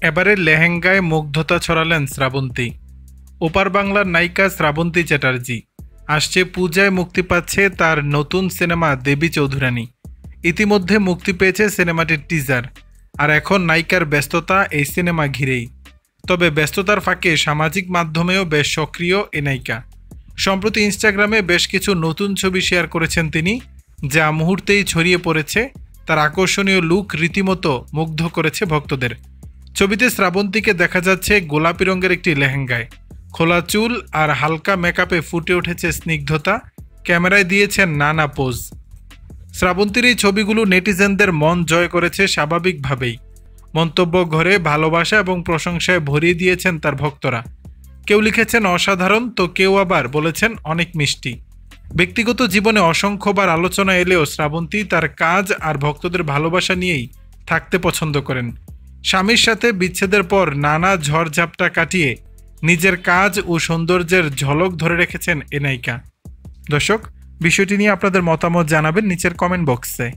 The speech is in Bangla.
এবারে লেহেঙ্গায় মুগ্ধতা ছড়ালেন শ্রাবন্তী। ওপার বাংলার নায়িকা শ্রাবন্তী চ্যাটার্জি। আসছে পূজায় মুক্তি পাচ্ছে তার নতুন সিনেমা দেবী চৌধুরানী। ইতিমধ্যে মুক্তি পেয়েছে সিনেমাটির টিজার, আর এখন নায়িকার ব্যস্ততা এই সিনেমা ঘিরেই। তবে ব্যস্ততার ফাঁকে সামাজিক মাধ্যমেও বেশ সক্রিয় এ নায়িকা। সম্প্রতি ইনস্টাগ্রামে বেশ কিছু নতুন ছবি শেয়ার করেছেন তিনি, যা মুহূর্তেই ছড়িয়ে পড়েছে। তার আকর্ষণীয় লুক রীতিমতো মুগ্ধ করেছে ভক্তদের। ছবিতে শ্রাবন্তীকে দেখা যাচ্ছে গোলাপি রঙের একটি লেহেঙ্গায়। খোলা চুল আর হালকা মেকআপে ফুটে উঠেছে স্নিগ্ধতা। ক্যামেরায় দিয়েছেন নানা পোজ। শ্রাবন্তীর এই ছবিগুলো নেটিজেনদের মন জয় করেছে স্বাভাবিকভাবেই। মন্তব্য ঘরে ভালোবাসা এবং প্রশংসায় ভরিয়ে দিয়েছেন তার ভক্তরা। কেউ লিখেছেন অসাধারণ, তো কেউ আবার বলেছেন অনেক মিষ্টি। ব্যক্তিগত জীবনে অসংখ্যবার আলোচনা এলেও শ্রাবন্তী তার কাজ আর ভক্তদের ভালোবাসা নিয়েই থাকতে পছন্দ করেন। স্বামীর সাথে বিচ্ছেদের পর নানা ঝড়ঝাপটা কাটিয়ে নিজের কাজ ও সৌন্দর্যের ঝলক ধরে রেখেছেন এ নায়িকা। দর্শক, বিষয়টি নিয়ে আপনাদের মতামত জানাবেন নিচের কমেন্ট বক্সে।